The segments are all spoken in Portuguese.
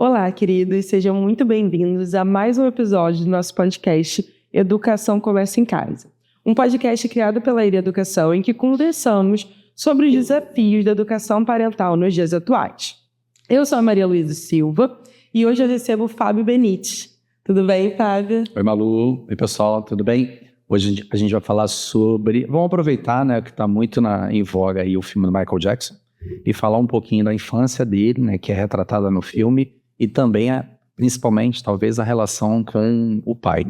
Olá, queridos, sejam muito bem-vindos a mais um episódio do nosso podcast Educação Começa em Casa. Um podcast criado pela Iri Educação em que conversamos sobre os desafios da educação parental nos dias atuais. Eu sou a Maria Luísa Silva e hoje eu recebo o Fábio Benites. Tudo bem, Fábio? Oi, Malu. Oi, pessoal, tudo bem? Hoje a gente vai falar sobre... Vamos aproveitar, né, que está muito em voga aí o filme do Michael Jackson e falar um pouquinho da infância dele, né, que é retratada no filme, e também, principalmente, talvez, a relação com o pai.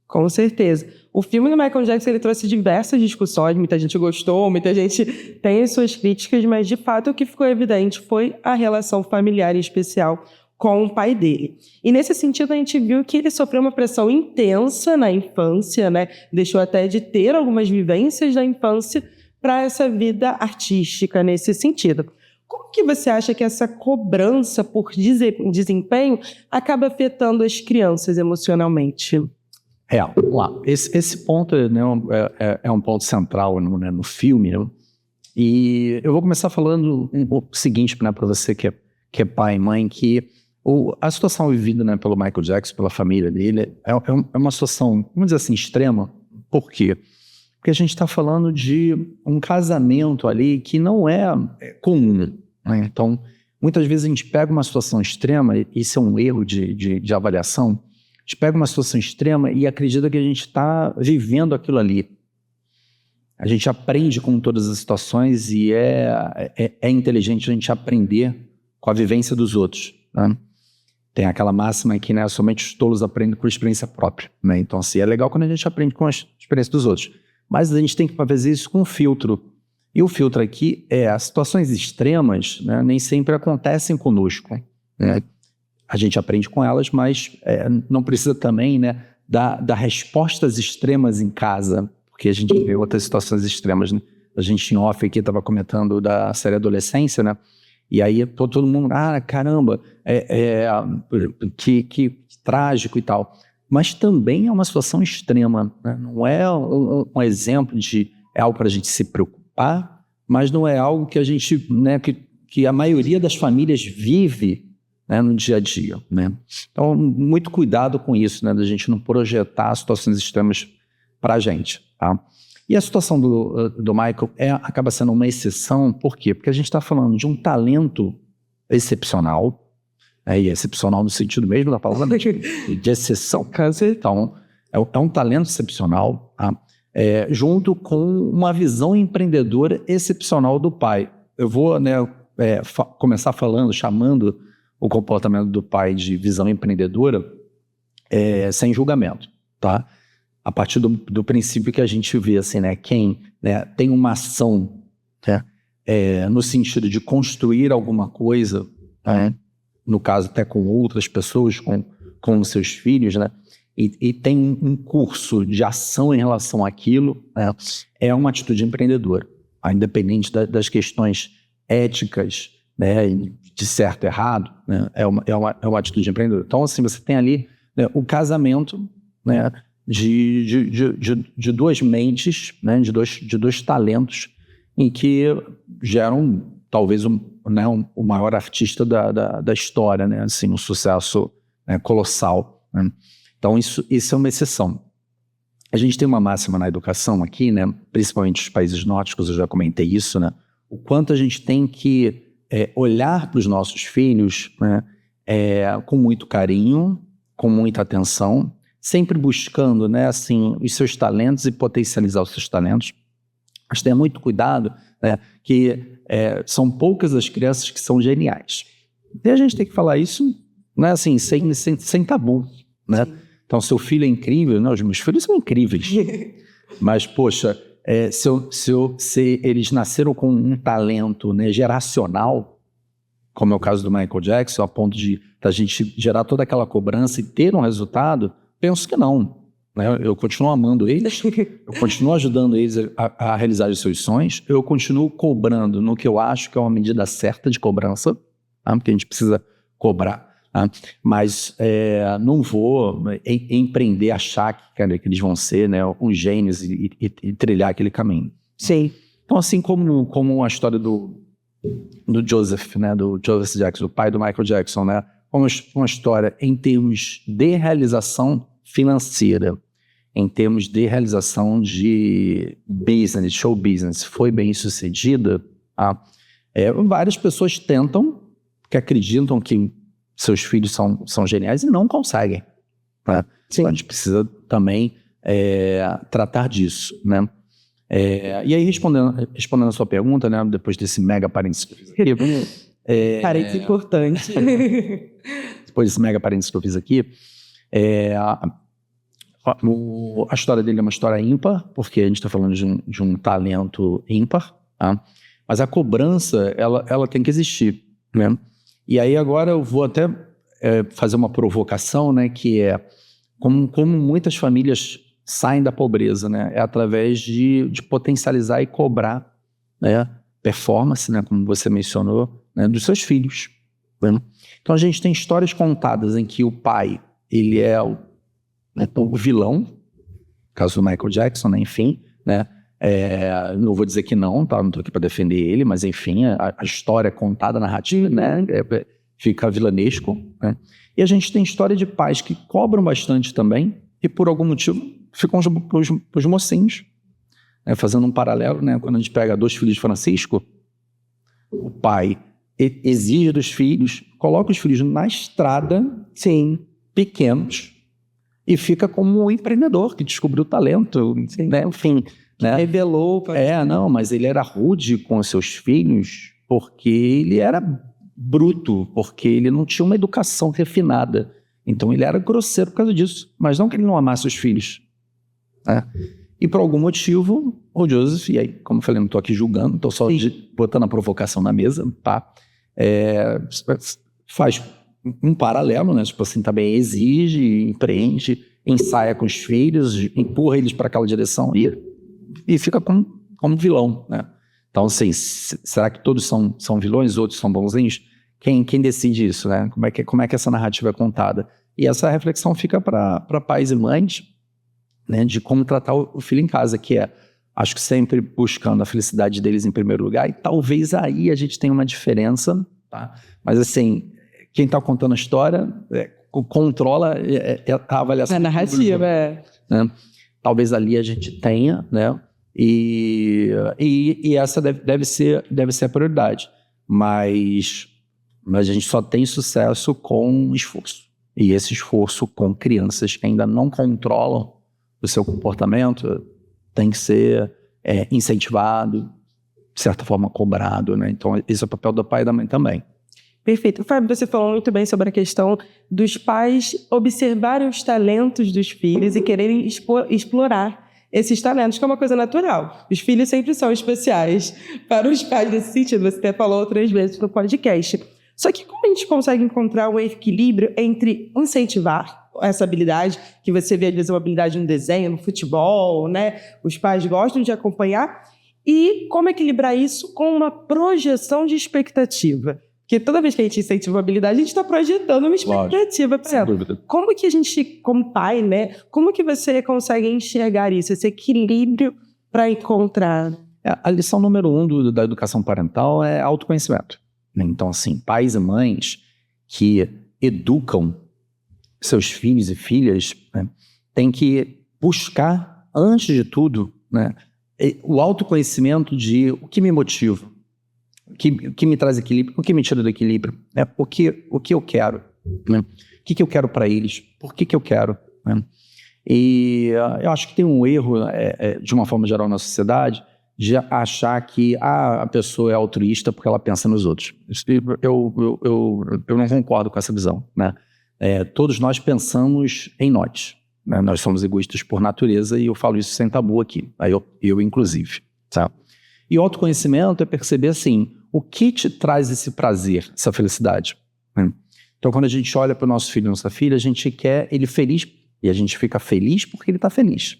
Com certeza. O filme do Michael Jackson ele trouxe diversas discussões, muita gente gostou, muita gente tem as suas críticas, mas, de fato, o que ficou evidente foi a relação familiar em especial com o pai dele. E, nesse sentido, a gente viu que ele sofreu uma pressão intensa na infância, né? Deixou até de ter algumas vivências da infância para essa vida artística nesse sentido. Como que você acha que essa cobrança por desempenho acaba afetando as crianças emocionalmente? Vamos lá. Esse ponto, né, é um ponto central no filme, né? E eu vou começar falando o seguinte, né, para você que é pai e mãe, que a situação vivida, né, pelo Michael Jackson, pela família dele, é uma situação, vamos dizer assim, extrema. Por quê? Porque a gente está falando de um casamento ali que não é comum, né? Então, muitas vezes a gente pega uma situação extrema, e isso é um erro de avaliação, a gente pega uma situação extrema e acredita que a gente está vivendo aquilo ali. A gente aprende com todas as situações e é inteligente a gente aprender com a vivência dos outros, né? Tem aquela máxima aqui, né? Somente os tolos aprendem com experiência própria, né? Então, assim, é legal quando a gente aprende com a experiência dos outros. Mas a gente tem que fazer isso com um filtro. E o filtro aqui as situações extremas, né, nem sempre acontecem conosco, né? A gente aprende com elas, mas não precisa também, né, dar respostas extremas em casa, porque a gente vê outras situações extremas, né? A gente em off aqui estava comentando da série Adolescência, né? E aí todo mundo, caramba, que trágico e tal. Mas também é uma situação extrema, né? Não é um exemplo de algo para a gente se preocupar, mas não é algo que a gente, né, que a maioria das famílias vive, né, no dia a dia, né? Então, muito cuidado com isso, né, da gente não projetar situações extremas para a gente, tá? E a situação do Michael acaba sendo uma exceção, por quê? Porque a gente está falando de um talento excepcional, e excepcional no sentido mesmo da palavra, de exceção. Então, é um talento excepcional, tá? Junto com uma visão empreendedora excepcional do pai. Eu vou, né, começar chamando o comportamento do pai de visão empreendedora sem julgamento, tá? A partir do princípio que a gente vê, assim, né, quem, né, tem uma ação, né, no sentido de construir alguma coisa, né, no caso até com outras pessoas, com os seus filhos, né, e tem um curso de ação em relação àquilo, né, é uma atitude empreendedora, independente das questões éticas, né, de certo e errado, né, é uma atitude empreendedora. Então, assim, você tem ali, né, o casamento, né, de duas mentes, né, de dois talentos, em que geram talvez o maior artista da história, né, assim, um sucesso, né, colossal, né? Então isso é uma exceção. A gente tem uma máxima na educação aqui, né, principalmente os países nórdicos, eu já comentei isso, né, o quanto a gente tem que olhar para os nossos filhos, né, com muito carinho, com muita atenção, sempre buscando, né, assim, os seus talentos e potencializar os seus talentos. Mas tenha muito cuidado, né, que são poucas as crianças que são geniais. E a gente tem que falar isso, né, assim, sem tabu, né? Sim. Então, seu filho é incrível, né? Os meus filhos são incríveis. Mas, poxa, se eles nasceram com um talento, né, geracional, como é o caso do Michael Jackson, a ponto da gente gerar toda aquela cobrança e ter um resultado, penso que não, né? Eu continuo amando eles, eu continuo ajudando eles a realizar os seus sonhos, eu continuo cobrando no que eu acho que é uma medida certa de cobrança, tá? Porque a gente precisa cobrar, tá? Mas não vou empreender, achar que eles vão ser, né, uns gênios e trilhar aquele caminho. Sim. Então, assim como a história do Joseph, né, do Joseph Jackson, do pai do Michael Jackson, né, uma história em termos de realização financeira, em termos de realização de business, show business, foi bem sucedida, tá? Várias pessoas tentam, que acreditam que seus filhos são geniais e não conseguem. Tá? Então, a gente precisa também tratar disso, né? E aí, respondendo a sua pergunta, né, depois desse mega parênteses que eu fiz aqui... Parênteses importante. Depois desse mega parênteses que eu fiz aqui, a história dele é uma história ímpar, porque a gente está falando de um talento ímpar, tá? Mas a cobrança, ela tem que existir, né? E aí agora eu vou até fazer uma provocação, né, que é como muitas famílias saem da pobreza, né? É através de potencializar e cobrar, né, performance, né, como você mencionou, né, dos seus filhos. Né? Então a gente tem histórias contadas em que o pai, ele é o vilão, caso do Michael Jackson, né, enfim, né? Não vou dizer que não, tá? Não estou aqui para defender ele, mas enfim, a história contada, a narrativa, né, fica vilanesco, né? E a gente tem história de pais que cobram bastante também e por algum motivo ficam para os mocinhos, né? Fazendo um paralelo, né? Quando a gente pega 2 filhos de Francisco, o pai exige dos filhos, coloca os filhos na estrada, sim, pequenos, e fica como um empreendedor que descobriu o talento, né? Enfim, né? Revelou. Não, mas ele era rude com os seus filhos porque ele era bruto, porque ele não tinha uma educação refinada. Então ele era grosseiro por causa disso, mas não que ele não amasse os filhos, né? E por algum motivo, o Joseph, e aí, como eu falei, não estou aqui julgando, estou só botando a provocação na mesa, tá? Faz um paralelo, né? Tipo assim, também exige, empreende, ensaia com os filhos, empurra eles para aquela direção e fica como vilão, né? Então, assim, será que todos são vilões, outros são bonzinhos? Quem decide isso, né? Como é que essa narrativa é contada? E essa reflexão fica para pais e mães, né, de como tratar o filho em casa, que acho que sempre buscando a felicidade deles em primeiro lugar, e talvez aí a gente tenha uma diferença, tá? Mas assim, quem está contando a história controla a avaliação. A narrativa, né? Talvez ali a gente tenha, né? E essa deve ser a prioridade. Mas a gente só tem sucesso com esforço. E esse esforço com crianças que ainda não controlam o seu comportamento tem que ser incentivado, de certa forma cobrado, né? Então esse é o papel do pai e da mãe também. Perfeito. Fábio, você falou muito bem sobre a questão dos pais observarem os talentos dos filhos e quererem explorar esses talentos, que é uma coisa natural. Os filhos sempre são especiais para os pais nesse sentido. Você até falou outras vezes no podcast. Só que como a gente consegue encontrar um equilíbrio entre incentivar essa habilidade, que você vê às vezes uma habilidade no desenho, no futebol, né? Os pais gostam de acompanhar, e como equilibrar isso com uma projeção de expectativa? Porque toda vez que a gente incentiva uma habilidade, a gente está projetando uma expectativa para ela. Como que a gente, como pai, né? Como que você consegue enxergar isso, esse equilíbrio para encontrar? A lição número 1 da educação parental é autoconhecimento. Então, assim, pais e mães que educam seus filhos e filhas, né, têm que buscar, antes de tudo, né, o autoconhecimento de o que me motiva, o que me traz equilíbrio, o que me tira do equilíbrio, né, o que eu quero, né, o que eu quero para eles, por que eu quero. Né. E eu acho que tem um erro, de uma forma geral, na sociedade, de achar que a pessoa é altruísta porque ela pensa nos outros. Eu não concordo com essa visão, né? Todos nós pensamos em nós, né? Nós somos egoístas por natureza, e eu falo isso sem tabu aqui, eu inclusive. Tá? E o autoconhecimento é perceber assim, o que te traz esse prazer, essa felicidade. Né? Então, quando a gente olha para o nosso filho e nossa filha, a gente quer ele feliz, e a gente fica feliz porque ele está feliz.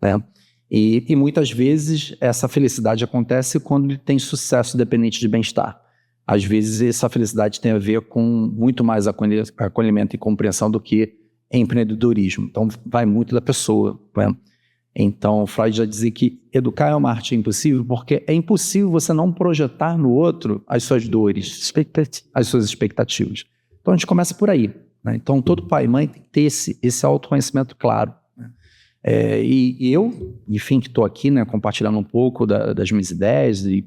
Né? E muitas vezes essa felicidade acontece quando ele tem sucesso dependente de bem-estar. Às vezes essa felicidade tem a ver com muito mais acolhimento e compreensão do que empreendedorismo. Então vai muito da pessoa. Né? Então Freud já dizia que educar é uma arte impossível, porque é impossível você não projetar no outro as suas dores, as suas expectativas. Então, a gente começa por aí, né? Então, todo pai e mãe tem que ter esse autoconhecimento claro, né? E eu, enfim, que estou aqui, né, compartilhando um pouco das minhas ideias e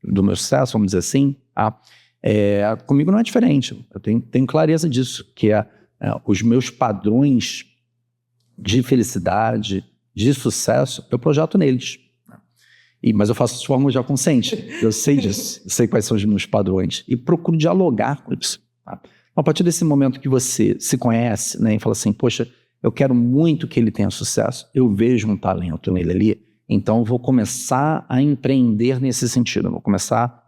do meu sucesso, vamos dizer assim, comigo não é diferente. Eu tenho clareza disso, que os meus padrões de felicidade, de sucesso, eu projeto neles. Mas eu faço isso de forma já consciente. Eu sei disso, eu sei quais são os meus padrões e procuro dialogar com isso. Tá? A partir desse momento que você se conhece, né, e fala assim, poxa, eu quero muito que ele tenha sucesso, eu vejo um talento nele ali, então eu vou começar a empreender nesse sentido, eu vou começar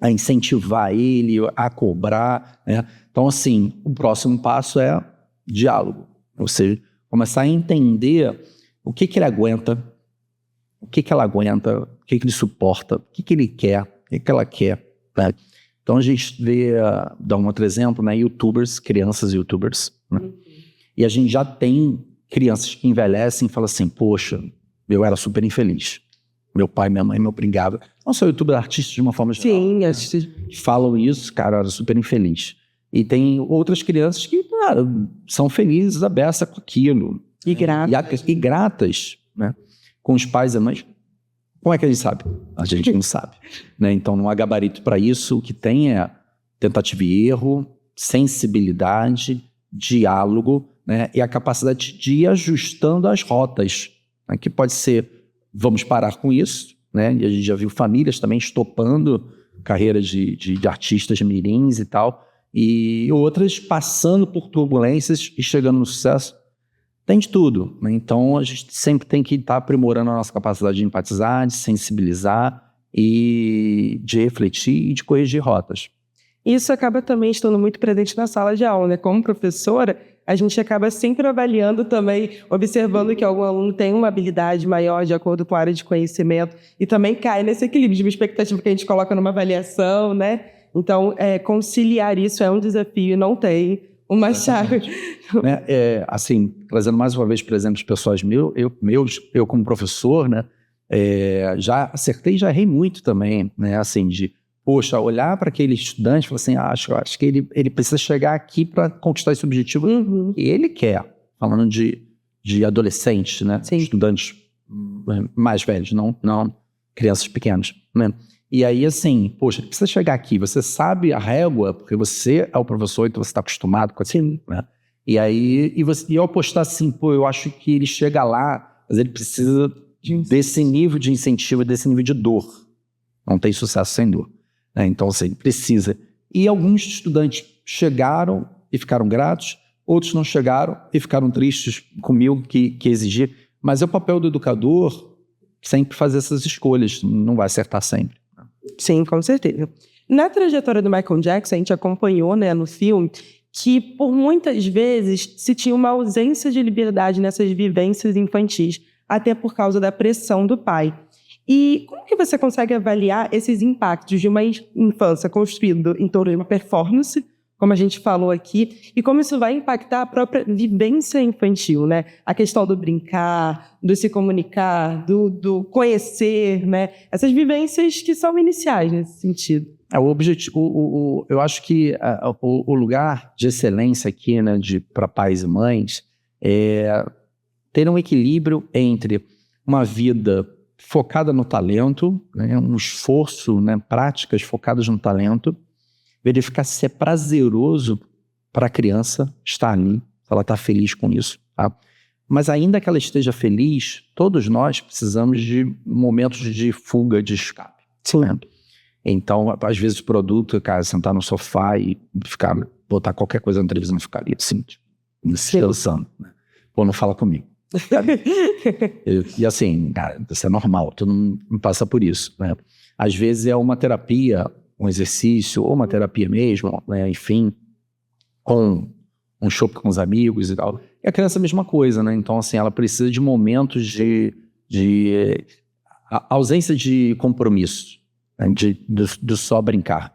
a incentivar ele, a cobrar, né? Então, assim, o próximo passo é diálogo. Ou seja, começar a entender o que ele aguenta, o que ela aguenta, o que ele suporta, o que ele quer, o que ela quer, né? Então, a gente vê, dá um outro exemplo, né? Crianças youtubers, né? E a gente já tem crianças que envelhecem e falam assim, poxa, eu era super infeliz. Meu pai e minha mãe me obrigavam. Não só youtubers, artistas de uma forma geral. Sim, né? Falam isso, cara, eu era super infeliz. E tem outras crianças que, cara, são felizes, à beça com aquilo. E gratas. E gratas, né? Com os pais e mães. Como é que a gente sabe? A gente não sabe, né? Então, não há gabarito para isso. O que tem é tentativa e erro, sensibilidade, diálogo, né? E a capacidade de ir ajustando as rotas, né? Que pode ser, vamos parar com isso, né? E a gente já viu famílias também estopando carreiras de artistas mirins e tal, e outras passando por turbulências e chegando no sucesso. Tem de tudo, né? Então a gente sempre tem que estar aprimorando a nossa capacidade de empatizar, de sensibilizar e de refletir e de corrigir rotas. Isso acaba também estando muito presente na sala de aula, né? Como professora, a gente acaba sempre avaliando também, observando que algum aluno tem uma habilidade maior de acordo com a área de conhecimento e também cai nesse equilíbrio de uma expectativa que a gente coloca numa avaliação, né? Então, conciliar isso é um desafio e não tem uma chave. Né? Assim, trazendo mais uma vez por exemplo de pessoas eu como professor, né? Já acertei e já errei muito também, né? Assim, poxa, olhar para aquele estudante e falar assim, acho que ele precisa chegar aqui para conquistar esse objetivo que ele quer. Falando de adolescentes, né? Sim. Estudantes mais velhos, não crianças pequenas, né? E aí, assim, poxa, ele precisa chegar aqui, você sabe a régua, porque você é o professor, então você está acostumado com assim, né? E aí, e eu apostar assim, pô, eu acho que ele chega lá, mas ele precisa desse nível de incentivo, desse nível de dor. Não tem sucesso sem dor. Então, assim, precisa. E alguns estudantes chegaram e ficaram gratos, outros não chegaram e ficaram tristes comigo que exigir. Mas é o papel do educador sempre fazer essas escolhas, não vai acertar sempre. Sim, com certeza. Na trajetória do Michael Jackson, a gente acompanhou, né, no filme, que por muitas vezes se tinha uma ausência de liberdade nessas vivências infantis, até por causa da pressão do pai. E como que você consegue avaliar esses impactos de uma infância construída em torno de uma performance, como a gente falou aqui, e como isso vai impactar a própria vivência infantil, né? A questão do brincar, do se comunicar, do conhecer, né? Essas vivências que são iniciais nesse sentido. O objetivo, eu acho que o lugar de excelência aqui, né, para pais e mães, é ter um equilíbrio entre uma vida focada no talento, né, um esforço, né, práticas focadas no talento, verificar se é prazeroso para a criança estar ali, se ela está feliz com isso. Tá? Mas ainda que ela esteja feliz, todos nós precisamos de momentos de fuga, de escape. Sim. Né? Então, às vezes o produto, cara, sentar no sofá e botar qualquer coisa na televisão e ficar ali, assim, descansando. Né? Pô, não fala comigo. E assim, cara, isso é normal, todo mundo passa por isso. Né? Às vezes é uma terapia, um exercício, ou uma terapia mesmo, né? Enfim, com um chopp com os amigos e tal. E a criança é a mesma coisa, né? Então, assim, ela precisa de momentos de ausência de compromisso, né? de só brincar,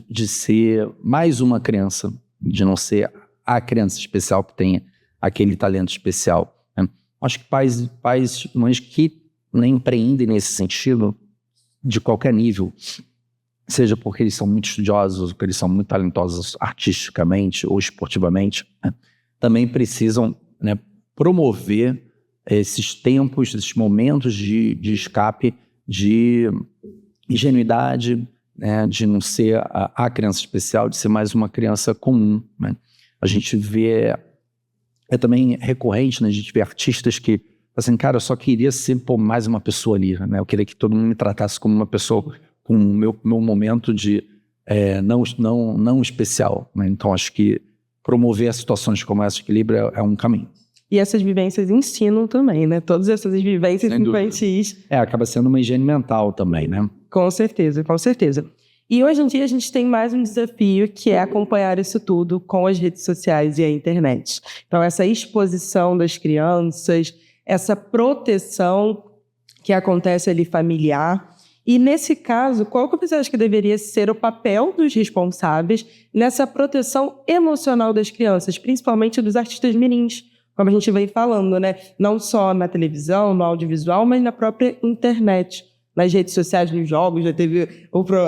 de ser mais uma criança, de não ser a criança especial que tenha aquele talento especial. Né? Acho que pais, mães que empreendem nesse sentido, de qualquer nível, seja porque eles são muito estudiosos, porque eles são muito talentosos artisticamente ou esportivamente, né, também precisam, né, promover esses tempos, esses momentos de escape, de ingenuidade, né, de não ser a criança especial, de ser mais uma criança comum, né? A gente vê, também recorrente, né, a gente vê artistas que, assim, cara, eu só queria ser mais uma pessoa ali, né? Eu queria que todo mundo me tratasse como uma pessoa com o meu momento de não especial, né? Então, acho que promover situações como essa de equilíbrio é um caminho. E essas vivências ensinam também, né? Todas essas vivências infantis. Acaba sendo uma higiene mental também, né? Com certeza, com certeza. E hoje em dia a gente tem mais um desafio, que é acompanhar isso tudo com as redes sociais e a internet. Então, essa exposição das crianças, essa proteção que acontece ali familiar. E, nesse caso, qual que você acha que deveria ser o papel dos responsáveis nessa proteção emocional das crianças, principalmente dos artistas mirins, como a gente vem falando, né? Não só na televisão, no audiovisual, mas na própria internet, nas redes sociais, nos jogos. Já teve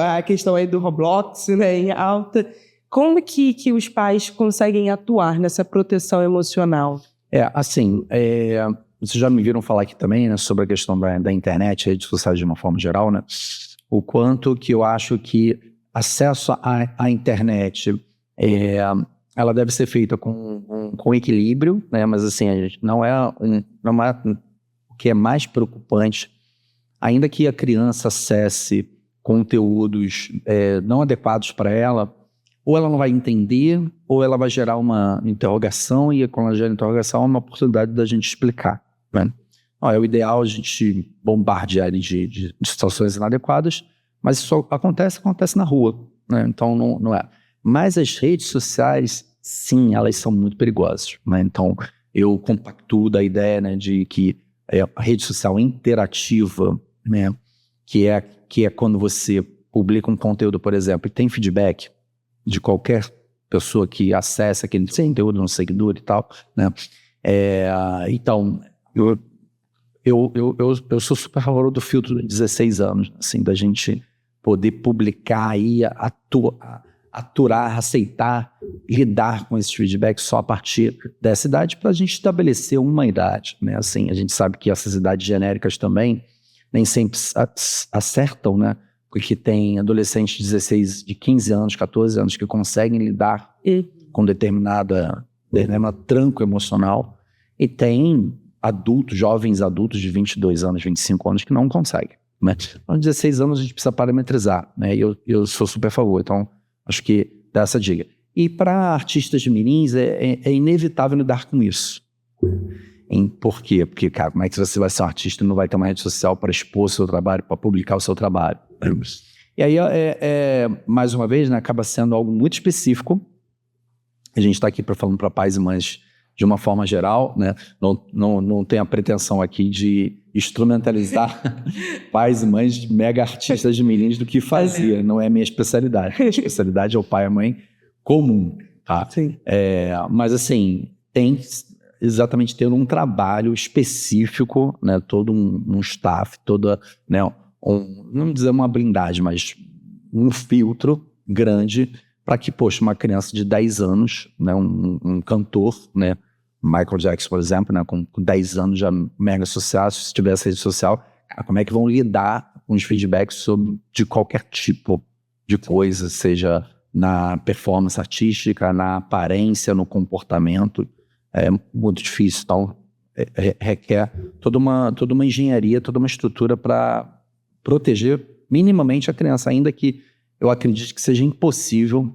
a questão aí do Roblox, né, em alta. Como que os pais conseguem atuar nessa proteção emocional? Vocês já me viram falar aqui também, né, sobre a questão da internet, redes sociais de uma forma geral, né? O quanto que eu acho que acesso à internet, ela deve ser feita com equilíbrio, né? Mas assim, a gente não é o que é mais preocupante, ainda que a criança acesse conteúdos não adequados para ela, ou ela não vai entender, ou ela vai gerar uma interrogação, e quando ela gera interrogação, é uma oportunidade da gente explicar, né? É o ideal a gente bombardear ele de situações inadequadas, mas isso acontece na rua, né? Então não é. Mas as redes sociais, sim, elas são muito perigosas, né? Então eu compactuo da ideia, né, de que a rede social interativa, né, que é quando você publica um conteúdo, por exemplo, e tem feedback de qualquer pessoa que acessa aquele conteúdo no seguidor e tal, né? Então, eu sou super a favor do filtro de 16 anos, assim, da gente poder publicar e aturar, aceitar, lidar com esses feedbacks só a partir dessa idade, para a gente estabelecer uma idade, né? Assim, a gente sabe que essas idades genéricas também nem sempre acertam, né? Porque tem adolescentes de 16, de 15 anos, 14 anos que conseguem lidar com determinado tranco emocional, e tem jovens adultos de 22 anos, 25 anos que não conseguem, né? Aos 16 anos a gente precisa parametrizar, né? E eu sou super a favor, então acho que dá essa dica. E para artistas mirins é inevitável lidar com isso. Por quê? Porque, cara, como é que você vai ser um artista e não vai ter uma rede social para expor o seu trabalho, para publicar o seu trabalho? E aí, mais uma vez, né, acaba sendo algo muito específico. A gente está aqui falando para pais e mães de uma forma geral, né? Não tem a pretensão aqui de instrumentalizar pais e mães de mega artistas de mirins do que fazia. Não é a minha especialidade. A especialidade é o pai e a mãe comum, tá? Sim. Mas, assim, tem exatamente ter um trabalho específico, né? Todo um staff, toda, né? Não dizer uma blindagem, mas um filtro grande para que, poxa, uma criança de 10 anos, né? Um cantor, né? Michael Jackson, por exemplo, né? Com 10 anos já mega sucesso, se tivesse rede social, como é que vão lidar com os feedbacks de qualquer tipo de coisa, seja na performance artística, na aparência, no comportamento? É muito difícil, então requer toda uma engenharia, toda uma estrutura para proteger minimamente a criança, ainda que eu acredite que seja impossível,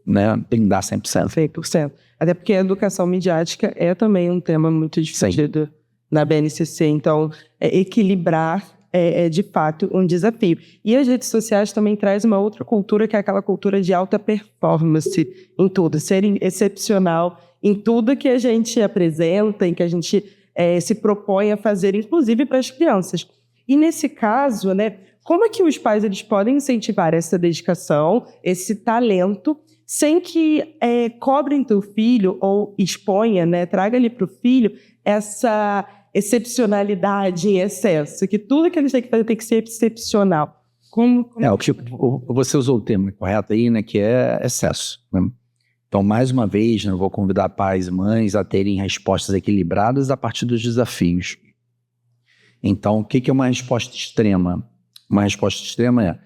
né, blindar 100%. 100%. Até porque a educação midiática é também um tema muito discutido na BNCC, então equilibrar é de fato um desafio. E as redes sociais também trazem uma outra cultura, que é aquela cultura de alta performance em tudo, ser excepcional em tudo que a gente apresenta, em que a gente se propõe a fazer, inclusive para as crianças. E nesse caso, né, como é que os pais eles podem incentivar essa dedicação, esse talento, sem que cobrem do filho ou exponha, né, traga ali para o filho essa excepcionalidade em excesso, que tudo que eles têm que fazer tem que ser excepcional? Você usou o termo correto aí, né, que é excesso, né? Então, mais uma vez, né, eu vou convidar pais e mães a terem respostas equilibradas a partir dos desafios. Então, o que é uma resposta extrema? Uma resposta extrema é: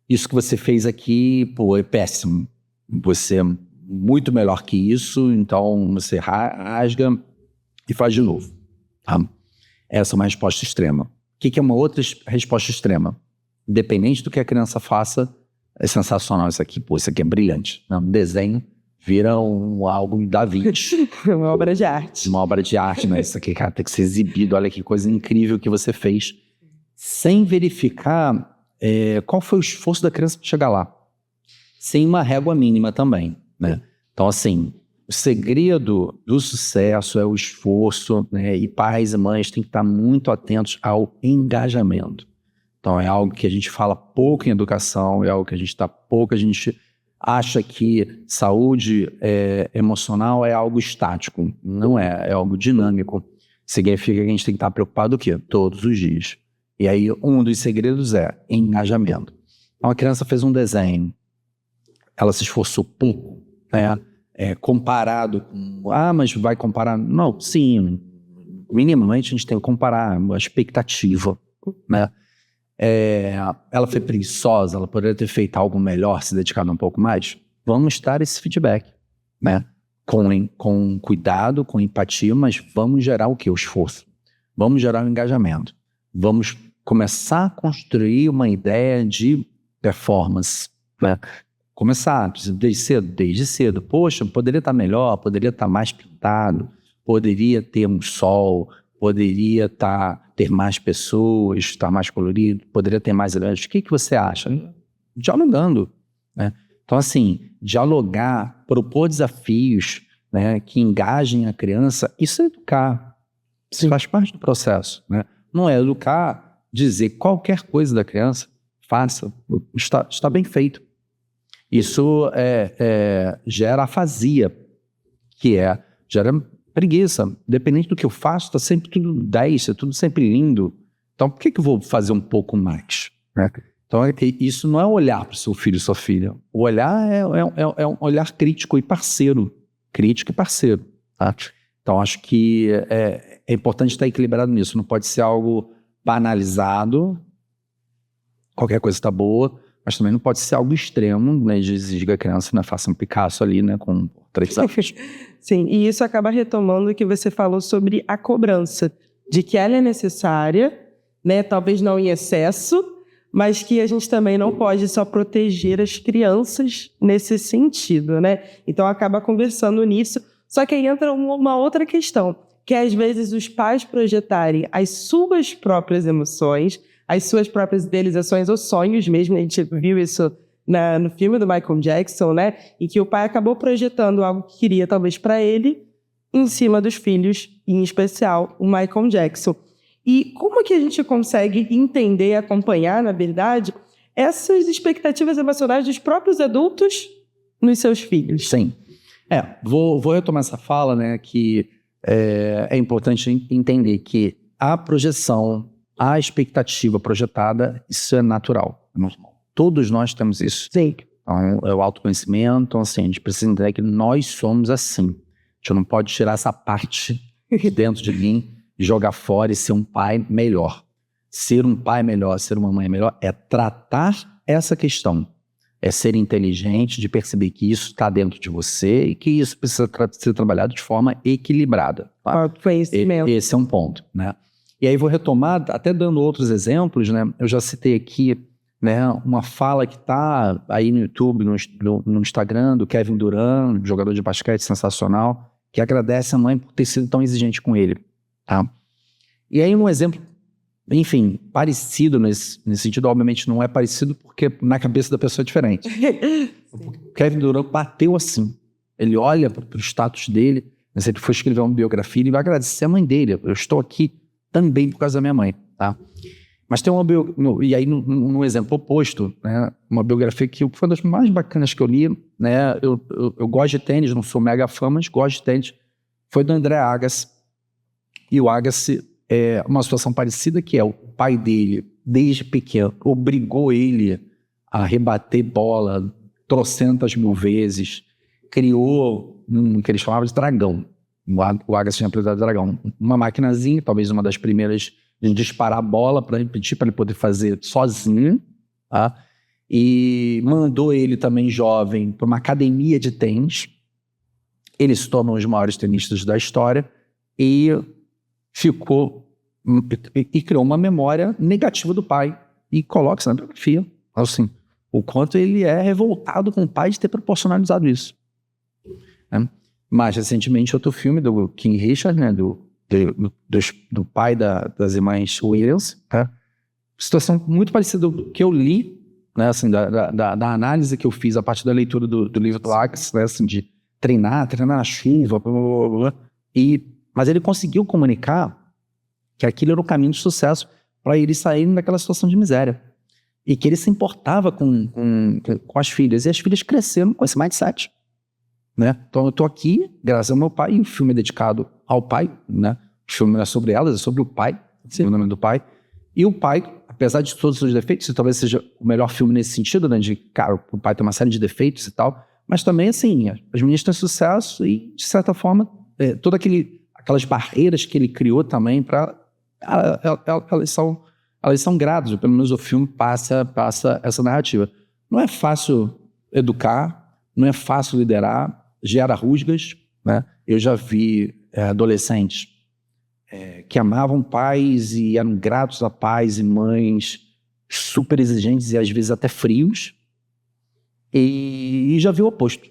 isso que você fez aqui, pô, é péssimo. Você é muito melhor que isso, então você rasga e faz de novo. Tá? Essa é uma resposta extrema. O que é uma outra resposta extrema? Independente do que a criança faça, é sensacional isso aqui. Pô, isso aqui é brilhante. Um desenho vira algo da Vinci. Uma obra de arte. Uma obra de arte, né? Isso aqui, cara, tem que ser exibido. Olha que coisa incrível que você fez. Sem verificar qual foi o esforço da criança para chegar lá. Sem uma régua mínima também, né? Então, assim, o segredo do sucesso é o esforço, né? E pais e mães têm que estar muito atentos ao engajamento. Então, é algo que a gente fala pouco em educação, é algo que a gente acha que saúde emocional é algo estático. Não é, é algo dinâmico. Significa que a gente tem que estar preocupado o quê? Todos os dias. E aí, um dos segredos é engajamento. Então, a criança fez um desenho, ela se esforçou pouco, né? Comparado com... mas vai comparar? Não, sim, minimamente a gente tem que comparar a expectativa, né? Ela foi preguiçosa, ela poderia ter feito algo melhor, se dedicado um pouco mais. Vamos dar esse feedback, né? Com cuidado, com empatia, mas vamos gerar o quê? O esforço. Vamos gerar o engajamento. Vamos começar a construir uma ideia de performance, né? Começar desde cedo. Poxa, poderia estar melhor, poderia estar mais pintado, poderia ter um sol, poderia ter mais pessoas, estar mais colorido, poderia ter mais elementos. O que você acha? Dialogando, né? Então, assim, dialogar, propor desafios, né, que engajem a criança, isso é educar. Isso faz parte do processo, né? Não é educar, dizer qualquer coisa da criança, faça, está bem feito. Isso gera afasia, gera preguiça. Dependente do que eu faço, está sempre tudo 10, está tudo sempre lindo. Então, por que eu vou fazer um pouco mais, né? Então, isso não é olhar para o seu filho e sua filha. O olhar é um olhar crítico e parceiro. Crítico e parceiro, tá? Então, acho que é importante estar equilibrado nisso. Não pode ser algo banalizado, qualquer coisa está boa, mas também não pode ser algo extremo, né, de exigir que a criança, né, faça um Picasso ali, né, com 3 anos. Sim, e isso acaba retomando o que você falou sobre a cobrança, de que ela é necessária, né, talvez não em excesso, mas que a gente também não pode só proteger as crianças nesse sentido, né? Então acaba conversando nisso. Só que aí entra uma outra questão, que é às vezes os pais projetarem as suas próprias emoções, as suas próprias idealizações ou sonhos mesmo. A gente viu isso no filme do Michael Jackson, né? Em que o pai acabou projetando algo que queria talvez para ele em cima dos filhos, em especial o Michael Jackson. E como que a gente consegue entender e acompanhar, na verdade, essas expectativas emocionais dos próprios adultos nos seus filhos? Sim. Vou retomar essa fala, né, que é importante entender que a projeção, a expectativa projetada, isso é natural. Todos nós temos isso. Sim. Então, é o autoconhecimento. Então, assim, a gente precisa entender que nós somos assim. A gente não pode tirar essa parte de dentro de mim, jogar fora e ser um pai melhor. Ser um pai melhor, ser uma mãe melhor, é tratar essa questão. É ser inteligente, de perceber que isso está dentro de você e que isso precisa ser trabalhado de forma equilibrada. Tá? Conhecimento. Esse é um ponto, né? E aí vou retomar, até dando outros exemplos, né? Eu já citei aqui, né, uma fala que está aí no YouTube, no Instagram, do Kevin Durant, jogador de basquete sensacional, que agradece a mãe por ter sido tão exigente com ele. Tá? E aí um exemplo, enfim, parecido nesse sentido, obviamente não é parecido porque na cabeça da pessoa é diferente. O Kevin Durant bateu assim. Ele olha para o status dele, se ele for escrever uma biografia, ele vai agradecer a mãe dele. Eu estou aqui também por causa da minha mãe, tá? Mas tem uma biografia, e aí no exemplo oposto, né, uma biografia que foi uma das mais bacanas que eu li, né, eu gosto de tênis, não sou mega fã, mas gosto de tênis, foi do André Agassi. E o Agassi é uma situação parecida, que é o pai dele desde pequeno, obrigou ele a rebater bola trocentas mil vezes, criou que ele chamava de dragão. O Agassi tinha apresentado dragão. Uma maquinazinha, talvez uma das primeiras, de disparar a bola para repetir, para ele poder fazer sozinho, tá? E mandou ele também, jovem, para uma academia de tênis. Ele se tornou um dos maiores tenistas da história e criou uma memória negativa do pai. E coloca isso na biografia, assim, o quanto ele é revoltado com o pai de ter proporcionalizado isso. Né? Mais recentemente, outro filme do King Richard, né, do pai das irmãs Williams, tá? Situação muito parecida do que eu li, né, assim, da análise que eu fiz a partir da leitura do livro do Agassi, né, assim, de treinar na chuva, blá, blá, blá, mas ele conseguiu comunicar que aquilo era o caminho de sucesso para ele sair daquela situação de miséria. E que ele se importava com as filhas. E as filhas cresceram com esse mindset. Né? Então eu estou aqui, graças ao meu pai, e o filme é dedicado ao pai. Né? O filme não é sobre elas, é sobre o pai, o nome do pai. E o pai, apesar de todos os seus defeitos, isso talvez seja o melhor filme nesse sentido, né? De, cara, o pai tem uma série de defeitos e tal, mas também, assim, as meninas têm sucesso e, de certa forma, todas aquelas barreiras que ele criou também para... Elas são gradas, pelo menos o filme passa essa narrativa. Não é fácil educar, não é fácil liderar, gera rusgas, né? Eu já vi adolescentes que amavam pais e eram gratos a pais e mães super exigentes e às vezes até frios, e já vi o oposto.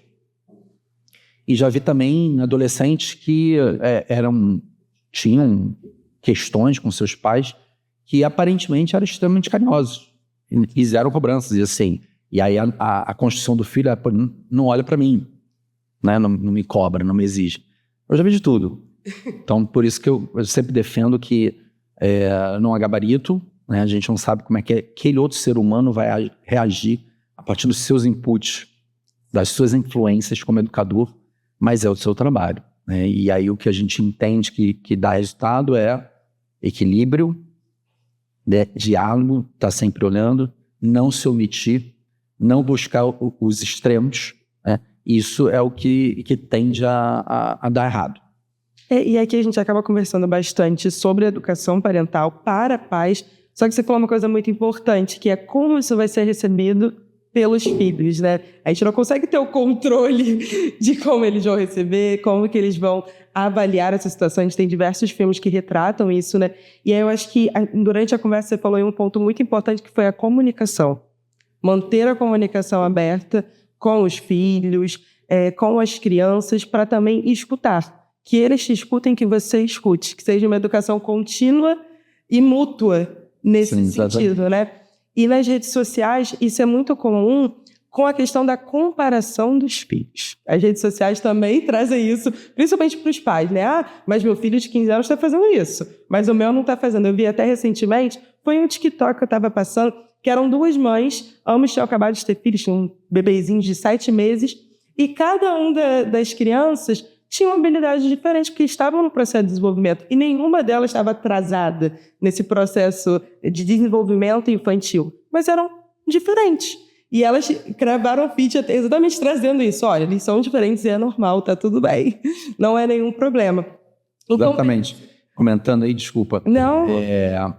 E já vi também adolescentes que tinham questões com seus pais que aparentemente eram extremamente carinhosos e zero cobranças, e assim, e aí a construção do filho não olha para mim, né? Não me cobra, não me exige. Eu já vi de tudo. Então, por isso que eu sempre defendo que não há gabarito, né? A gente não sabe como é que aquele outro ser humano vai reagir a partir dos seus inputs, das suas influências como educador, mas é o seu trabalho, né? E aí o que a gente entende que dá resultado é equilíbrio, né? Diálogo, tá sempre olhando, não se omitir, não buscar os extremos, né? Isso é o que tende a dar errado. E aqui a gente acaba conversando bastante sobre educação parental para pais, só que você falou uma coisa muito importante, que é como isso vai ser recebido pelos filhos, né? A gente não consegue ter o controle de como eles vão receber, como que eles vão avaliar essa situação. A gente tem diversos filmes que retratam isso, né? E aí eu acho que durante a conversa você falou em um ponto muito importante, que foi a comunicação. Manter a comunicação aberta com os filhos, com as crianças, para também escutar. Que eles te escutem, que você escute. Que seja uma educação contínua e mútua nesse sentido, né? E nas redes sociais, isso é muito comum com a questão da comparação dos filhos. As redes sociais também trazem isso, principalmente para os pais, né? Ah, mas meu filho de 15 anos está fazendo isso, mas o meu não está fazendo. Eu vi até recentemente, foi um TikTok que eu estava passando, que eram duas mães, ambos tinham acabado de ter filhos, tinham um bebezinho de 7 meses, e cada uma das crianças tinha uma habilidade diferente, porque estavam no processo de desenvolvimento, e nenhuma delas estava atrasada nesse processo de desenvolvimento infantil, mas eram diferentes. E elas gravaram vídeo exatamente trazendo isso. Olha, eles são diferentes e é normal, tá tudo bem. Não é nenhum problema. Exatamente. Comentando aí, desculpa. Não.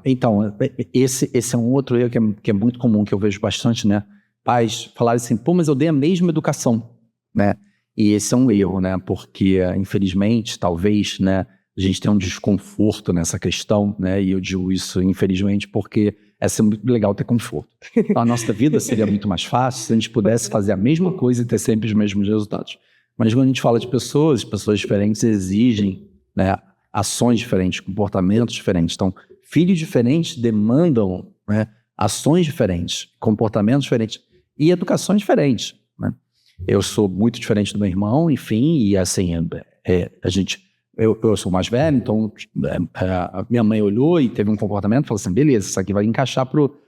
Então, esse é um outro erro que é muito comum, que eu vejo bastante, né? Pais falarem assim, pô, mas eu dei a mesma educação, né? E esse é um erro, né? Porque, infelizmente, talvez, né, a gente tem um desconforto nessa questão, né? E eu digo isso, infelizmente, porque é ser muito legal ter conforto. Então, a nossa vida seria muito mais fácil se a gente pudesse fazer a mesma coisa e ter sempre os mesmos resultados. Mas quando a gente fala de pessoas diferentes exigem, né, ações diferentes, comportamentos diferentes. Então, filhos diferentes demandam, né, ações diferentes, comportamentos diferentes e educações diferentes, né? Eu sou muito diferente do meu irmão, enfim, e assim, eu sou mais velho, então a minha mãe olhou e teve um comportamento e falou assim, beleza, isso aqui vai encaixar pro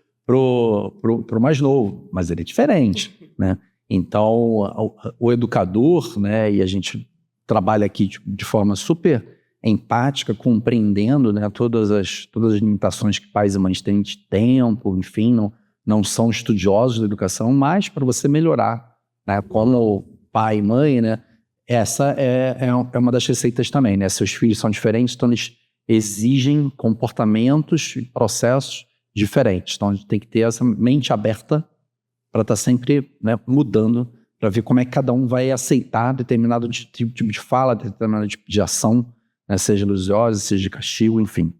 mais novo, mas ele é diferente, né? Então, o educador, né, e a gente trabalha aqui de forma super empática, compreendendo, né, todas as limitações que pais e mães têm de tempo, enfim, não são estudiosos da educação, mas para você melhorar, né, como pai e mãe, né, essa é uma das receitas também, né, seus filhos são diferentes, então eles exigem comportamentos e processos diferentes, então a gente tem que ter essa mente aberta para estar sempre, né, mudando, para ver como é que cada um vai aceitar determinado tipo de fala, determinado tipo de ação, né, seja elogiosa, seja de castigo, enfim.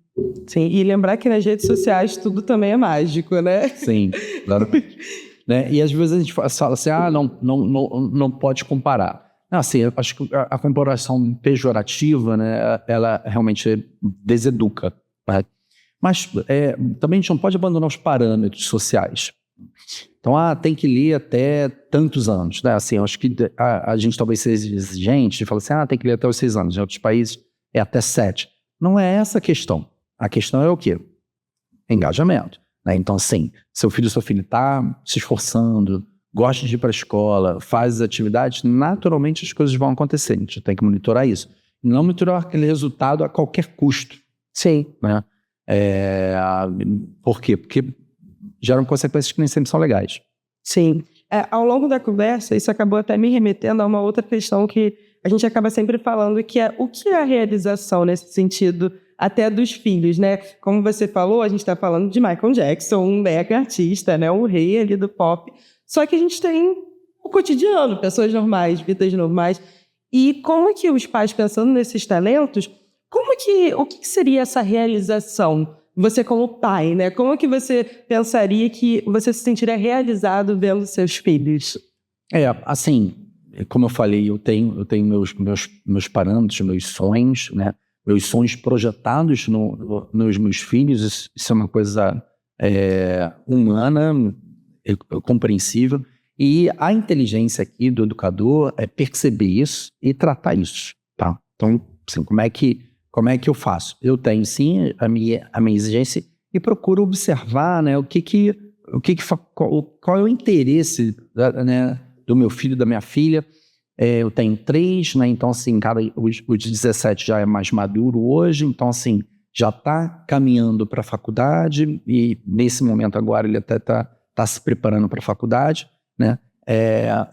Sim, e lembrar que nas redes sociais tudo também é mágico, né? Sim, claro. Né? E às vezes a gente fala assim, não pode comparar. Não, assim, eu acho que a comparação pejorativa, né, ela realmente deseduca. Né? Mas também a gente não pode abandonar os parâmetros sociais. Então, tem que ler até tantos anos, né? Assim, eu acho que a gente talvez seja exigente de falar assim, tem que ler até os 6 anos. Em outros países é até 7. Não é essa a questão. A questão é o quê? Engajamento. Né? Então, assim, seu filho ou sua filha está se esforçando, gosta de ir para a escola, faz as atividades, naturalmente as coisas vão acontecer. A gente tem que monitorar isso. E não monitorar aquele resultado a qualquer custo. Sim. Né? Por quê? Porque geram consequências que nem sempre são legais. Sim. Ao longo da conversa, isso acabou até me remetendo a uma outra questão que a gente acaba sempre falando, que é o que é a realização nesse sentido, até dos filhos, né? Como você falou, a gente está falando de Michael Jackson, um mega artista, né? Um rei ali do pop. Só que a gente tem o cotidiano, pessoas normais, vidas normais. E como é que os pais, pensando nesses talentos, o que seria essa realização? Você como pai, né? Como que você pensaria que você se sentiria realizado vendo seus filhos? Assim, como eu falei, eu tenho meus parâmetros, meus sonhos, né? Meus sonhos projetados nos meus filhos. Isso é uma coisa humana, compreensível. E a inteligência aqui do educador é perceber isso e tratar isso, tá? Então, assim, como é que eu faço? Eu tenho, sim, a minha exigência e procuro observar, né, qual é o interesse, né, do meu filho, da minha filha. Eu tenho 3, né, então, assim, o de 17 já é mais maduro hoje, então, assim, já está caminhando para a faculdade e, nesse momento agora, ele até está se preparando para a faculdade, né?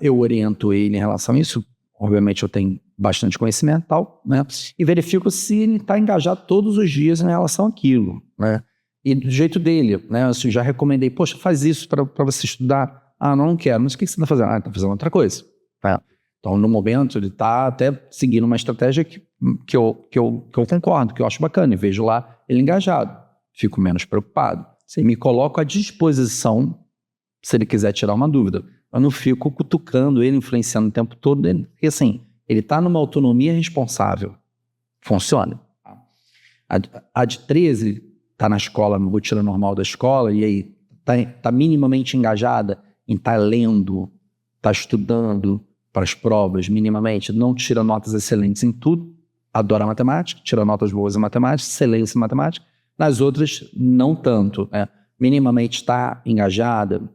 Eu oriento ele em relação a isso. Obviamente eu tenho bastante conhecimento e tal, né? E verifico se ele está engajado todos os dias em relação àquilo, né? E do jeito dele, né? Assim, já recomendei, poxa, faz isso para você estudar. Não quero. Mas o que você está fazendo? Está fazendo outra coisa. Né? Então, no momento, ele está até seguindo uma estratégia que eu concordo, que eu acho bacana. E vejo lá ele engajado. Fico menos preocupado. Sim. Me coloco à disposição se ele quiser tirar uma dúvida. Eu não fico cutucando ele, influenciando o tempo todo. Porque, assim, ele está numa autonomia responsável. Funciona. A de 13 está na escola, na rotina normal da escola, e aí está minimamente engajada em estar lendo, está estudando para as provas, minimamente, não tira notas excelentes em tudo, adora matemática, tira notas boas em matemática, excelência em matemática. Nas outras, não tanto. Né? Minimamente está engajada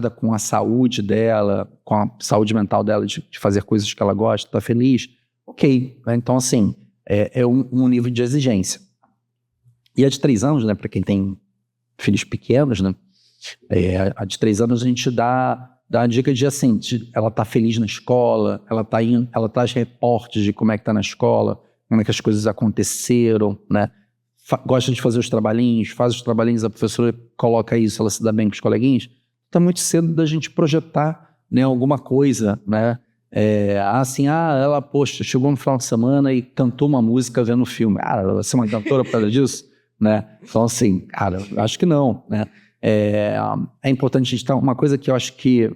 com a saúde dela, com a saúde mental dela, de fazer coisas que ela gosta, está feliz. Ok. Né? Então, assim, é um nível de exigência. E a de 3 anos, né, para quem tem filhos pequenos, né, a de 3 anos a gente dá a dica de, assim, ela tá feliz na escola, ela traz reportes de como é que tá na escola, como é que as coisas aconteceram, né, gosta de fazer os trabalhinhos, faz os trabalhinhos, a professora coloca isso, ela se dá bem com os coleguinhas. Tá muito cedo da gente projetar, né, alguma coisa, né, ela, poxa, chegou no final de semana e cantou uma música vendo o filme. Ela vai ser uma cantora por causa disso? Né? Então, assim, cara, acho que não, né? É importante a gente ter uma coisa que eu acho que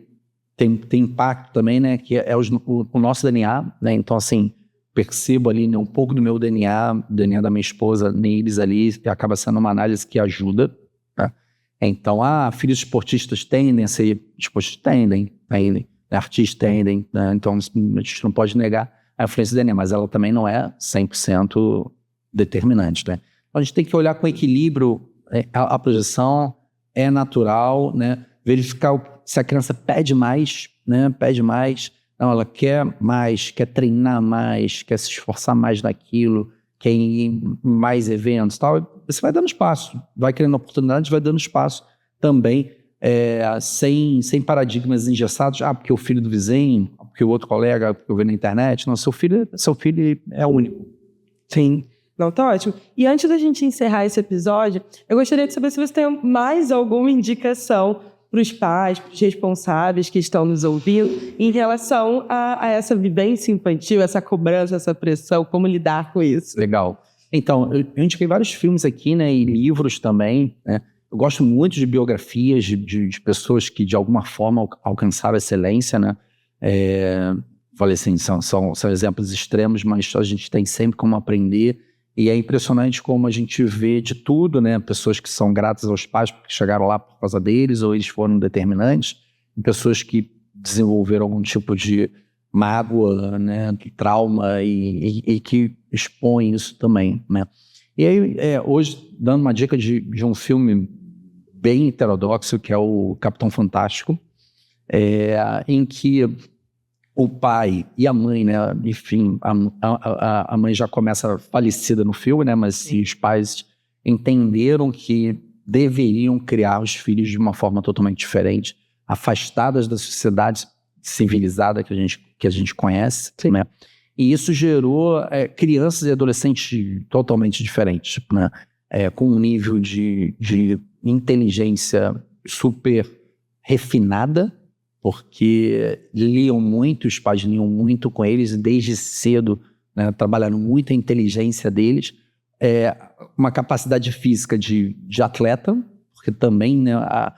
tem impacto também, né? Que é o nosso DNA, né? Então, assim, percebo ali, né, um pouco do meu DNA da minha esposa neles ali, e acaba sendo uma análise que ajuda, né? Então, filhos esportistas tendem a ser esportistas, tendem, artistas tendem, né? Então a gente não pode negar a influência do DNA, mas ela também não é 100% determinante, né? A gente tem que olhar com equilíbrio a projeção, é natural, né? Verificar se a criança pede mais, né? Não, ela quer mais, quer treinar mais, quer se esforçar mais naquilo, quer ir em mais eventos e tal, você vai dando espaço, vai criando oportunidades, vai dando espaço também, sem paradigmas engessados, porque o filho do vizinho, porque o outro colega que eu vi na internet, não, seu filho é único. Sim. Não, tá ótimo. E antes da gente encerrar esse episódio, eu gostaria de saber se você tem mais alguma indicação para os pais, para os responsáveis que estão nos ouvindo, em relação a essa vivência infantil, essa cobrança, essa pressão, como lidar com isso. Legal. Então, eu indiquei vários filmes aqui, né, e livros também, né? Eu gosto muito de biografias de pessoas que, de alguma forma, alcançaram a excelência, né? Falei assim, são exemplos extremos, mas a gente tem sempre como aprender. E é impressionante como a gente vê de tudo, né? Pessoas que são gratas aos pais porque chegaram lá por causa deles ou eles foram determinantes, e pessoas que desenvolveram algum tipo de mágoa, né? De trauma e que expõem isso também, né? E aí, hoje, dando uma dica de um filme bem heterodoxo, que é o Capitão Fantástico, em que o pai e a mãe, né, enfim, a mãe já começa falecida no filme, né, mas os pais entenderam que deveriam criar os filhos de uma forma totalmente diferente, afastadas da sociedade civilizada que a gente conhece, né, e isso gerou crianças e adolescentes totalmente diferentes, né, com um nível de inteligência super refinada, porque liam muito, os pais liam muito com eles, e desde cedo, né, trabalharam muito a inteligência deles, uma capacidade física de atleta, porque também, né, a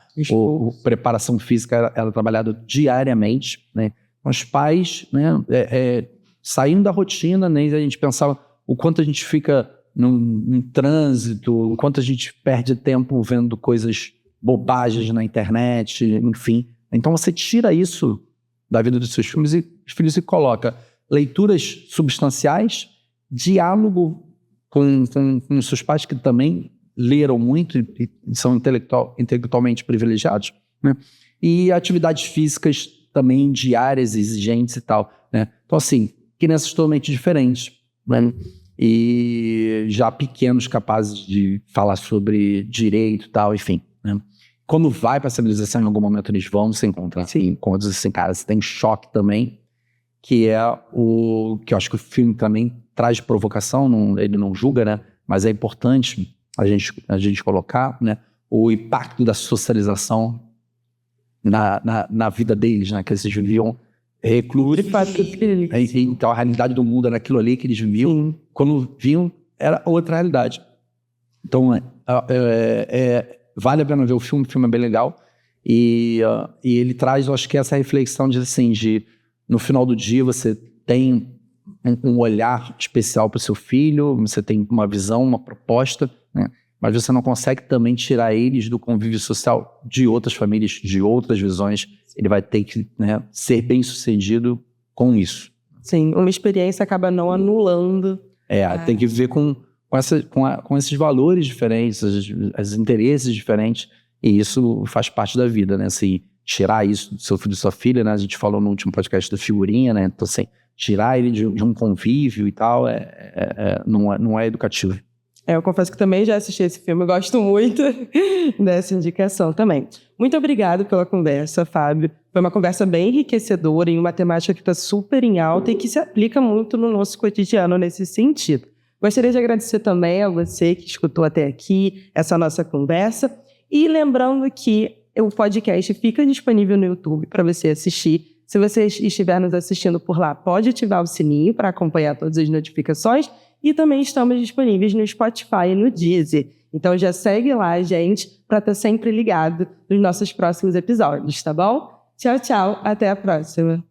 preparação física era trabalhada diariamente, né, os pais, né, saindo da rotina, né, a gente pensava o quanto a gente fica num trânsito, o quanto a gente perde tempo vendo coisas, bobagens na internet, enfim. Então você tira isso da vida dos seus filhos e coloca leituras substanciais, diálogo com os seus pais que também leram muito e são intelectualmente privilegiados, né? E atividades físicas também diárias, exigentes e tal, né? Então assim, crianças totalmente diferentes, né? E já pequenos capazes de falar sobre direito e tal, enfim, né? Quando vai para a civilização, em algum momento eles vão se encontrar. Sim. Encontros assim, cara, você tem choque também, que é que eu acho que o filme também traz de provocação, ele não julga, né? Mas é importante a gente colocar, né, o impacto da socialização na vida deles, né? Que eles viviam reclusos. Então a realidade do mundo era aquilo ali que eles viviam. Sim. Quando viam, era outra realidade. Então, vale a pena ver o filme é bem legal, e ele traz, eu acho que essa reflexão de no final do dia você tem um olhar especial para o seu filho, você tem uma visão, uma proposta, né? Mas você não consegue também tirar eles do convívio social de outras famílias, de outras visões. Ele vai ter que, né, ser bem sucedido com isso. Sim, uma experiência acaba não anulando. Tem que viver com esses valores diferentes, os interesses diferentes, e isso faz parte da vida, né? Assim, tirar isso do seu filho e sua filha, né? A gente falou no último podcast da figurinha, né? Então, assim, tirar ele de um convívio e tal, não é educativo. Eu confesso que também já assisti esse filme, eu gosto muito dessa indicação também. Muito obrigado pela conversa, Fábio. Foi uma conversa bem enriquecedora em uma temática que está super em alta e que se aplica muito no nosso cotidiano nesse sentido. Gostaria de agradecer também a você que escutou até aqui essa nossa conversa. E lembrando que o podcast fica disponível no YouTube para você assistir. Se você estiver nos assistindo por lá, pode ativar o sininho para acompanhar todas as notificações. E também estamos disponíveis no Spotify e no Deezer. Então já segue lá, gente, para estar sempre ligado nos nossos próximos episódios, tá bom? Tchau, tchau. Até a próxima.